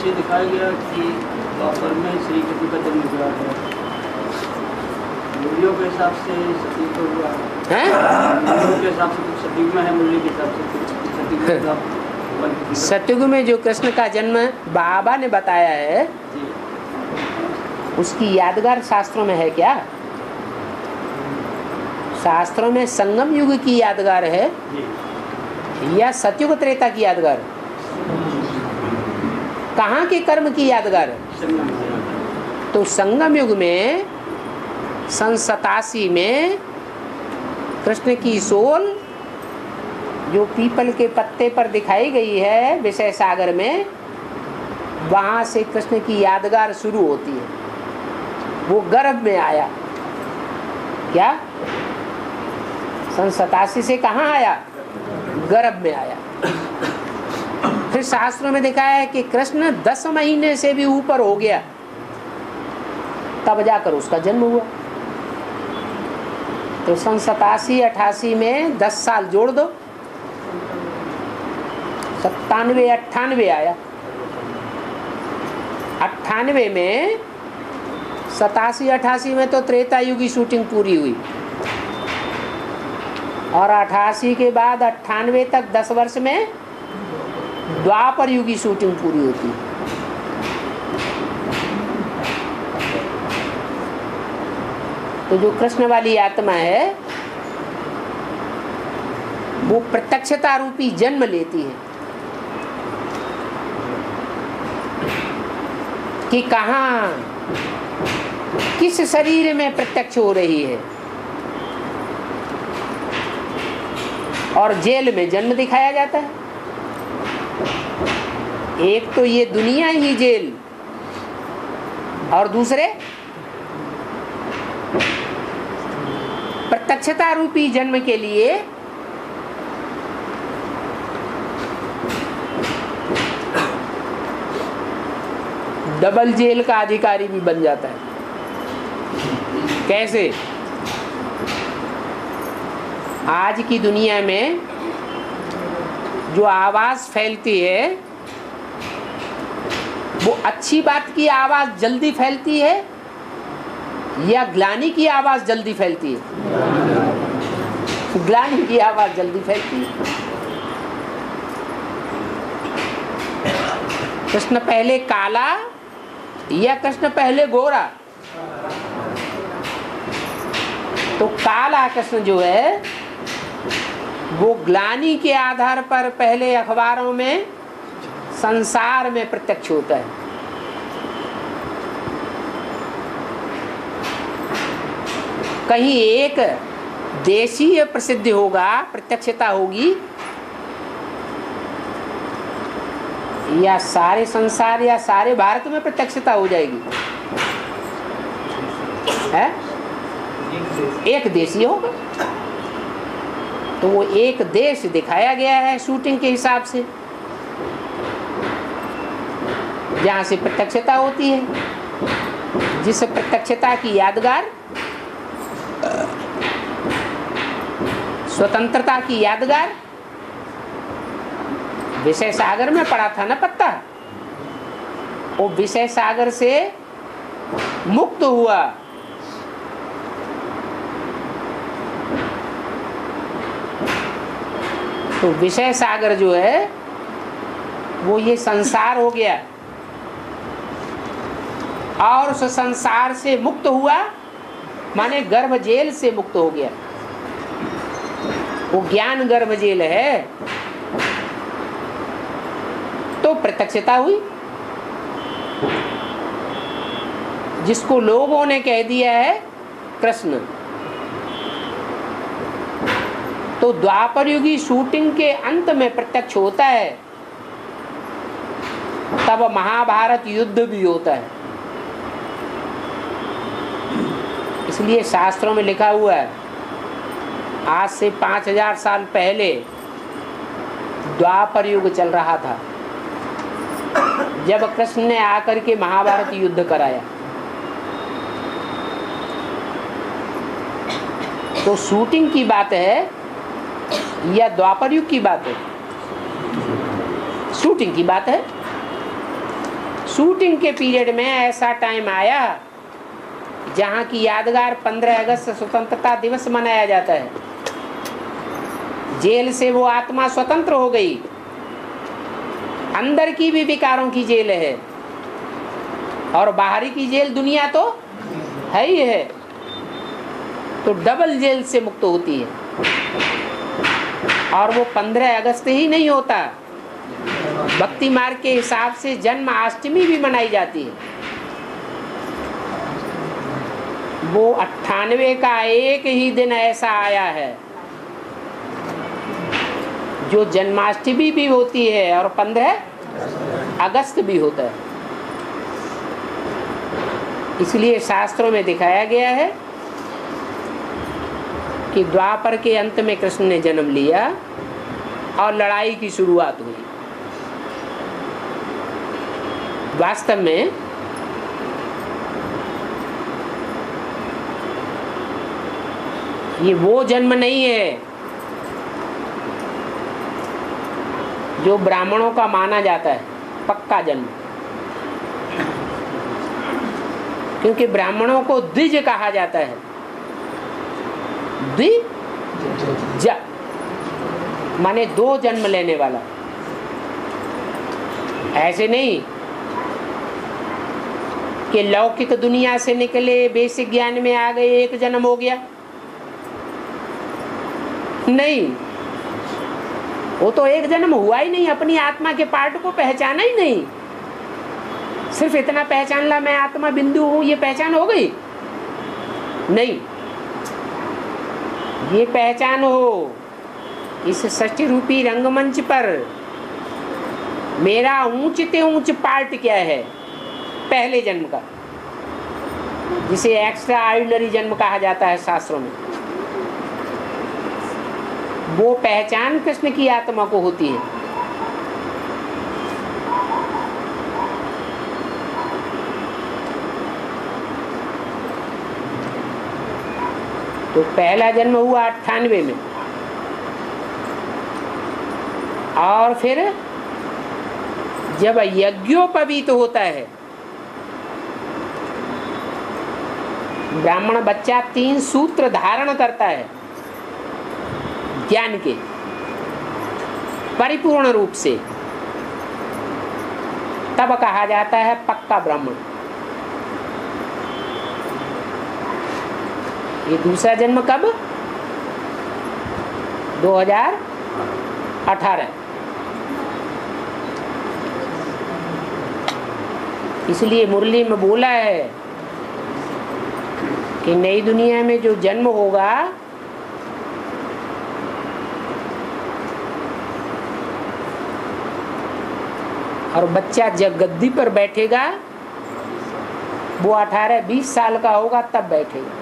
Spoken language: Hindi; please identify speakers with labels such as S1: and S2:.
S1: से दिखाया गया कि द्वापर में श्री कृष्ण का जन्म हुआ है। मूल्यों के हिसाब से सतयुग को हुआ है, मूल्यों के हिसाब से कुछ सतयुग में है, मूल्य के हिसाब से कुछ सतयुग में।
S2: सतयुग में जो कृष्ण का जन्म बाबा ने बताया है उसकी यादगार शास्त्रों में है क्या? शास्त्रों में संगम युग की यादगार है या सतयुग त्रेता की यादगार? कहाँ के कर्म की यादगार है? तो संगम युग में सन 87 में कृष्ण की सोल जो पीपल के पत्ते पर दिखाई गई है विषय सागर में, वहां से कृष्ण की यादगार शुरू होती है। वो गर्भ में आया क्या? सन 87 से कहाँ आया? गर्भ में आया। फिर शास्त्रों में दिखाया है कि कृष्ण 10 महीने से भी ऊपर हो गया तब जाकर उसका जन्म हुआ। तो सन 87-88 में 10 साल जोड़ दो, 97-98 आया। 98 में 87-88 में तो त्रेता युग की शूटिंग पूरी हुई और 88 के बाद 98 तक 10 वर्ष में द्वापर युग की शूटिंग पूरी होती है। तो जो कृष्ण वाली आत्मा है वो प्रत्यक्षता रूपी जन्म लेती है कि कहाँ किस शरीर में प्रत्यक्ष हो रही है। और जेल में जन्म दिखाया जाता है। एक तो ये दुनिया ही जेल और दूसरे प्रत्यक्षता रूपी जन्म के लिए डबल जेल का अधिकारी भी बन जाता है। कैसे? आज की दुनिया में जो आवाज फैलती है वो अच्छी बात की आवाज जल्दी फैलती है या ग्लानि की आवाज जल्दी फैलती है? ग्लानि की आवाज जल्दी फैलती है। कृष्ण पहले काला या कृष्ण पहले गोरा? तो काला कृष्ण जो है वो ग्लानि के आधार पर पहले अखबारों में संसार में प्रत्यक्ष होता है। कहीं एक देशीय प्रसिद्धि होगा, प्रत्यक्षता होगी, या सारे संसार या सारे भारत में प्रत्यक्षता हो जाएगी? है? एक देशीय होगा। तो वो एक देश दिखाया गया है शूटिंग के हिसाब से जहाँ से प्रत्यक्षता होती है। जिस प्रत्यक्षता की यादगार स्वतंत्रता की यादगार विषय सागर में पड़ा था ना पत्ता, वो विषय सागर से मुक्त हुआ। तो विषय सागर जो है वो ये संसार हो गया और उस संसार से मुक्त हुआ माने गर्भ जेल से मुक्त हो गया। वो ज्ञान गर्भ जेल है तो प्रत्यक्षता हुई। जिसको लोगों ने कह दिया है कृष्ण। तो द्वापर युगी शूटिंग के अंत में प्रत्यक्ष होता है, तब महाभारत युद्ध भी होता है। इसलिए शास्त्रों में लिखा हुआ है आज से 5000 साल पहले द्वापर युग चल रहा था जब कृष्ण ने आकर के महाभारत युद्ध कराया। तो शूटिंग की बात है या द्वापर युग की बात है? शूटिंग की बात है। शूटिंग के पीरियड में ऐसा टाइम आया जहां की यादगार 15 अगस्त स्वतंत्रता दिवस मनाया जाता है। जेल से वो आत्मा स्वतंत्र हो गई, अंदर की भी विकारों की जेल है और बाहरी की जेल दुनिया तो है ही है, तो डबल जेल से मुक्त होती है। और वो 15 अगस्त ही नहीं होता, भक्ति मार्ग के हिसाब से जन्माष्टमी भी मनाई जाती है। वो 98 का एक ही दिन ऐसा आया है जो जन्माष्टमी भी होती है और 15 अगस्त भी होता है। इसलिए शास्त्रों में दिखाया गया है कि द्वापर के अंत में कृष्ण ने जन्म लिया और लड़ाई की शुरुआत हुई। वास्तव में ये वो जन्म नहीं है जो ब्राह्मणों का माना जाता है पक्का जन्म, क्योंकि ब्राह्मणों को द्विज कहा जाता है। द्विज माने दो जन्म लेने वाला। ऐसे नहीं कि लौकिक दुनिया से निकले बेसिक ज्ञान में आ गए एक जन्म हो गया, नहीं, वो तो एक जन्म हुआ ही नहीं, अपनी आत्मा के पार्ट को पहचाना ही नहीं। सिर्फ इतना पहचान ला मैं आत्मा बिंदु हूं, ये पहचान हो गई नहीं। ये पहचान हो इस सृष्टि रूपी रंगमंच पर मेरा ऊंच ते ऊंच पार्ट क्या है पहले जन्म का, जिसे एक्स्ट्रा ऑर्डिनरी जन्म कहा जाता है शास्त्रों में। वो पहचान कृष्ण की आत्मा को होती है। तो पहला जन्म हुआ 98 में, और फिर जब यज्ञोपवीत होता है, ब्राह्मण बच्चा 3 सूत्र धारण करता है ज्ञान के परिपूर्ण रूप से, तब कहा जाता है पक्का ब्राह्मण। ये दूसरा जन्म कब? 2018। इसलिए मुरली में बोला है कि नई दुनिया में जो जन्म होगा और बच्चा जब गद्दी पर बैठेगा वो 18-20 साल का होगा तब बैठेगा।